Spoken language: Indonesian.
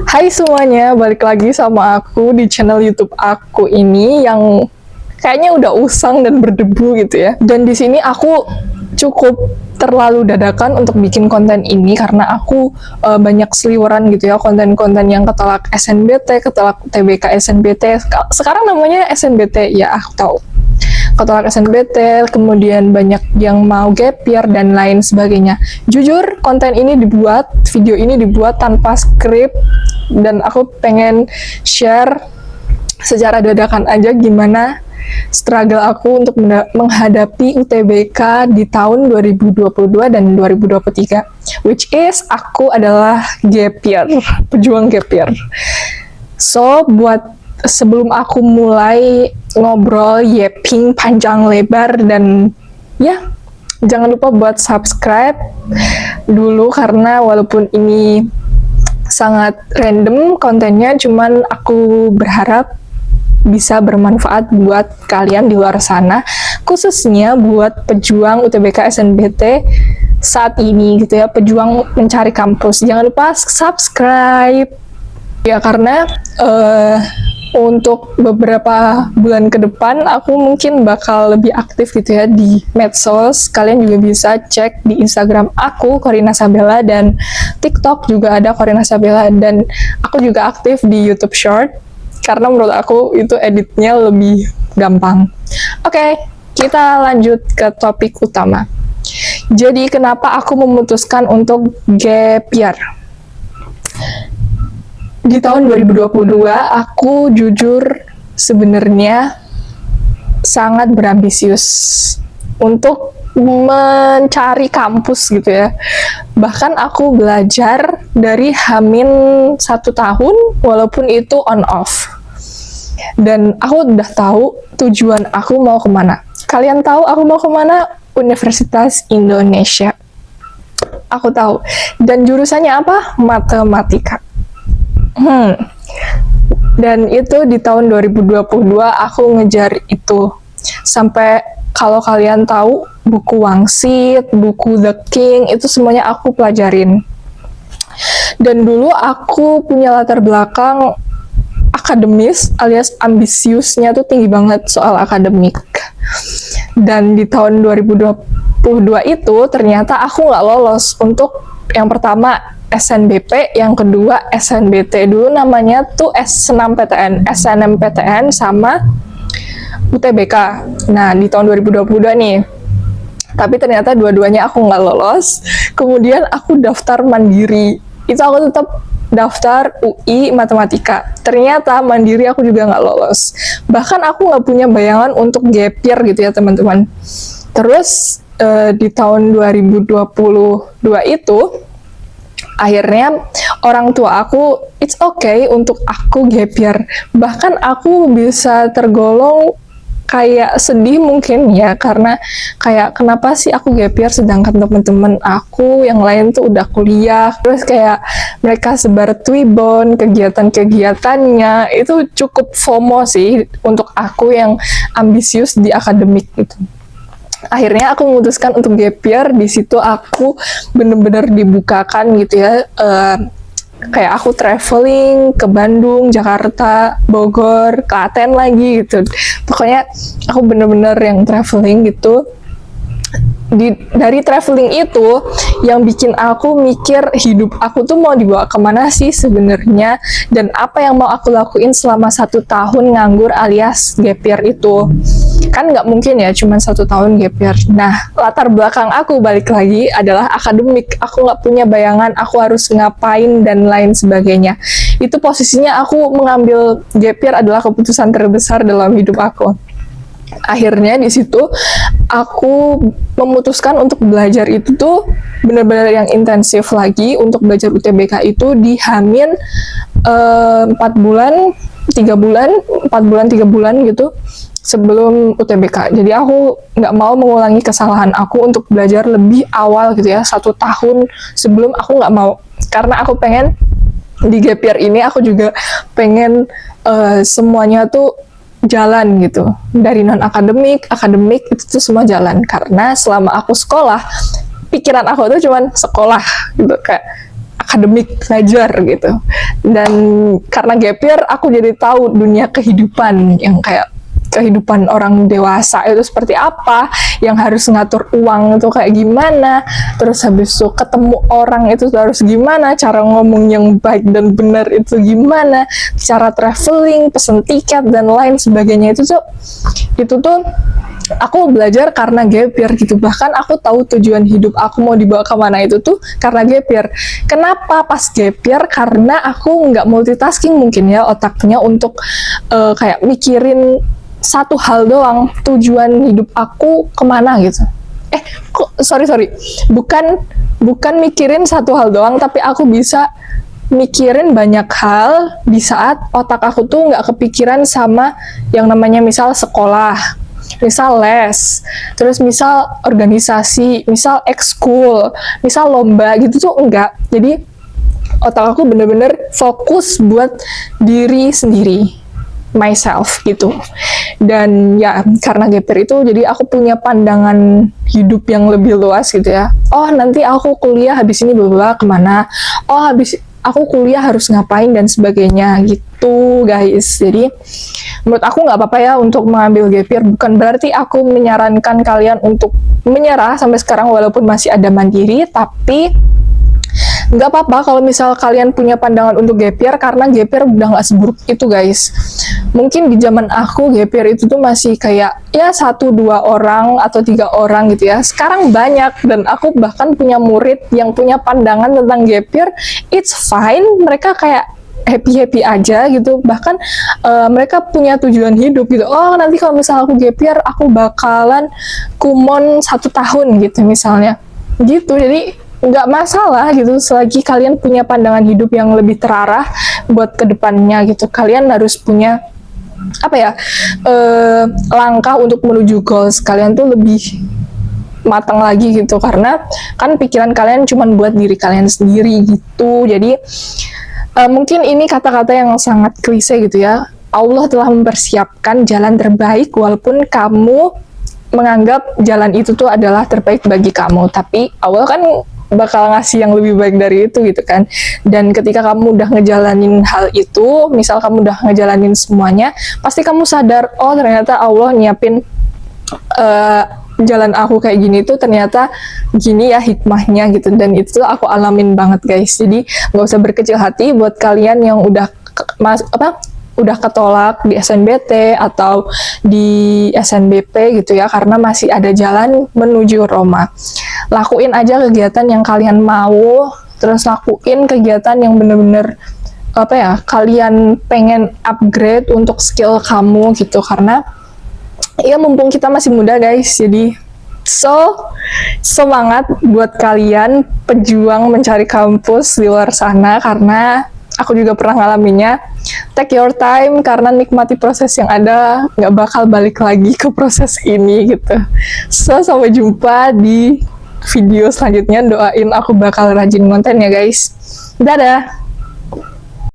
Hai semuanya, balik lagi sama aku di channel YouTube aku ini yang kayaknya udah usang dan berdebu gitu ya. Dan di sini aku cukup terlalu dadakan untuk bikin konten ini karena aku banyak seliweran gitu ya, konten-konten yang ketolak SNBT, ketolak TBK SNBT. Sekarang namanya SNBT ya, aku tahu. Ketolak SNBT, kemudian banyak yang mau gap year dan lain sebagainya. Jujur, konten ini dibuat, video ini dibuat tanpa skrip dan aku pengen share secara dadakan aja gimana struggle aku untuk menghadapi UTBK di tahun 2022 dan 2023, which is aku adalah gap year, pejuang gap year. So, sebelum aku mulai ngobrol, yapping panjang lebar dan ya, jangan lupa buat subscribe dulu karena walaupun ini sangat random kontennya, cuman aku berharap bisa bermanfaat buat kalian di luar sana, khususnya buat pejuang UTBK SNBT saat ini gitu ya, pejuang mencari kampus. Jangan lupa subscribe ya, karena untuk beberapa bulan ke depan aku mungkin bakal lebih aktif gitu ya di medsos. Kalian juga bisa cek di Instagram aku Corina Sabella, dan TikTok juga ada Corina Sabella, dan aku juga aktif di YouTube Short karena menurut aku itu editnya lebih gampang. Oke, kita lanjut ke topik utama. Jadi kenapa aku memutuskan untuk gap year? Di tahun 2022, aku jujur sebenarnya sangat berambisius untuk mencari kampus gitu ya. Bahkan aku belajar dari Hamin 1 tahun, walaupun itu on off. Dan aku udah tahu tujuan aku mau kemana. Kalian tahu aku mau kemana? Universitas Indonesia. Aku tahu. Dan jurusannya apa? Matematika. Dan itu di tahun 2022 aku ngejar itu. Sampai kalau kalian tahu buku Wangsit, buku The King, itu semuanya aku pelajarin. Dan dulu aku punya latar belakang akademis alias ambisiusnya tuh tinggi banget soal akademik. Dan di tahun 2022 itu ternyata aku nggak lolos untuk yang pertama SNBP, yang kedua SNBT. Dulu namanya tuh S6PTN, SNMPTN sama UTBK. Nah, di tahun 2022 nih. Tapi ternyata dua-duanya aku nggak lolos. Kemudian aku daftar mandiri. Itu aku tetap daftar UI Matematika. Ternyata mandiri aku juga nggak lolos. Bahkan aku nggak punya bayangan untuk gap year gitu ya teman-teman. Terus di tahun 2022 itu akhirnya orang tua aku, it's okay untuk aku gap year. Bahkan aku bisa tergolong kayak sedih mungkin ya, karena kayak kenapa sih aku gap year sedangkan teman-teman aku yang lain tuh udah kuliah. Terus kayak mereka sebar Twibbon, kegiatan-kegiatannya, itu cukup FOMO sih untuk aku yang ambisius di akademik gitu. Akhirnya aku memutuskan untuk gap year. Di situ aku bener-bener dibukakan gitu ya, kayak aku traveling ke Bandung, Jakarta, Bogor, Klaten lagi gitu. Pokoknya aku bener-bener yang traveling gitu. Dari traveling itu yang bikin aku mikir hidup aku tuh mau dibawa kemana sih sebenarnya, dan apa yang mau aku lakuin selama 1 tahun nganggur alias gap year itu. Kan nggak mungkin ya cuma 1 tahun gap year. Nah, latar belakang aku balik lagi adalah akademik. Aku nggak punya bayangan aku harus ngapain dan lain sebagainya. Itu posisinya aku mengambil gap year adalah keputusan terbesar dalam hidup aku. Akhirnya di situ aku memutuskan untuk belajar itu tuh benar-benar yang intensif lagi untuk belajar UTBK itu di Hamin 4 bulan, 3 bulan, 4 bulan, 3 bulan gitu sebelum UTBK. Jadi aku nggak mau mengulangi kesalahan aku untuk belajar lebih awal gitu ya, 1 tahun sebelum. Aku nggak mau, karena aku pengen di gap year ini aku juga pengen semuanya tuh jalan gitu, dari non akademik, akademik itu tuh semua jalan. Karena selama aku sekolah, pikiran aku tuh cuman sekolah gitu, kayak akademik belajar gitu. Dan karena gap year aku jadi tahu dunia kehidupan yang kayak kehidupan orang dewasa itu seperti apa, yang harus ngatur uang itu kayak gimana, terus habis itu ketemu orang itu harus gimana, cara ngomong yang baik dan benar itu gimana, cara traveling, pesen tiket dan lain sebagainya. Itu tuh aku belajar karena gap year gitu. Bahkan aku tahu tujuan hidup aku mau dibawa kemana itu tuh karena gap year. Kenapa pas gap year? Karena aku nggak multitasking mungkin ya otaknya untuk kayak mikirin satu hal doang, tujuan hidup aku kemana gitu. Sorry, bukan mikirin satu hal doang, tapi aku bisa mikirin banyak hal di saat otak aku tuh nggak kepikiran sama yang namanya misal sekolah, misal les, terus misal organisasi, misal ekskul, misal lomba gitu tuh enggak. Jadi otak aku bener-bener fokus buat diri sendiri, myself gitu. Dan ya karena gap year itu jadi aku punya pandangan hidup yang lebih luas gitu ya. Oh nanti aku kuliah habis ini bla kemana, oh habis aku kuliah harus ngapain dan sebagainya gitu guys. Jadi menurut aku nggak apa-apa ya untuk mengambil gap year. Bukan berarti aku menyarankan kalian untuk menyerah sampai sekarang walaupun masih ada mandiri, tapi nggak apa-apa kalau misal kalian punya pandangan untuk gap year, karena gap year udah nggak seburuk itu guys. Mungkin di zaman aku gap year itu tuh masih kayak ya 1-2 orang atau 3 orang gitu ya. Sekarang banyak, dan aku bahkan punya murid yang punya pandangan tentang gap year, it's fine, mereka kayak happy-happy aja gitu. Bahkan mereka punya tujuan hidup gitu. Oh nanti kalau misal aku gap year aku bakalan kumon 1 tahun gitu misalnya gitu. Jadi nggak masalah gitu selagi kalian punya pandangan hidup yang lebih terarah buat kedepannya gitu. Kalian harus punya apa ya, langkah untuk menuju goals kalian tuh lebih matang lagi gitu, karena kan pikiran kalian cuma buat diri kalian sendiri gitu. Jadi mungkin ini kata-kata yang sangat klise gitu ya. Allah telah mempersiapkan jalan terbaik walaupun kamu menganggap jalan itu tuh adalah terbaik bagi kamu, tapi Allah kan bakal ngasih yang lebih baik dari itu gitu kan. Dan ketika kamu udah ngejalanin hal itu, misal kamu udah ngejalanin semuanya, pasti kamu sadar, oh ternyata Allah nyiapin jalan aku kayak gini tuh ternyata gini ya hikmahnya gitu. Dan itu aku alamin banget guys. Jadi nggak usah berkecil hati buat kalian yang udah udah ketolak di SNBT atau di SNBP gitu ya, karena masih ada jalan menuju Roma. Lakuin aja kegiatan yang kalian mau, terus lakuin kegiatan yang bener-bener apa ya, kalian pengen upgrade untuk skill kamu gitu, karena ya mumpung kita masih muda guys. Jadi semangat buat kalian pejuang mencari kampus di luar sana, karena aku juga pernah ngalaminnya. Take your time, karena nikmati proses yang ada, nggak bakal balik lagi ke proses ini gitu. Sampai jumpa di video selanjutnya. Doain aku bakal rajin konten ya guys. Dadah!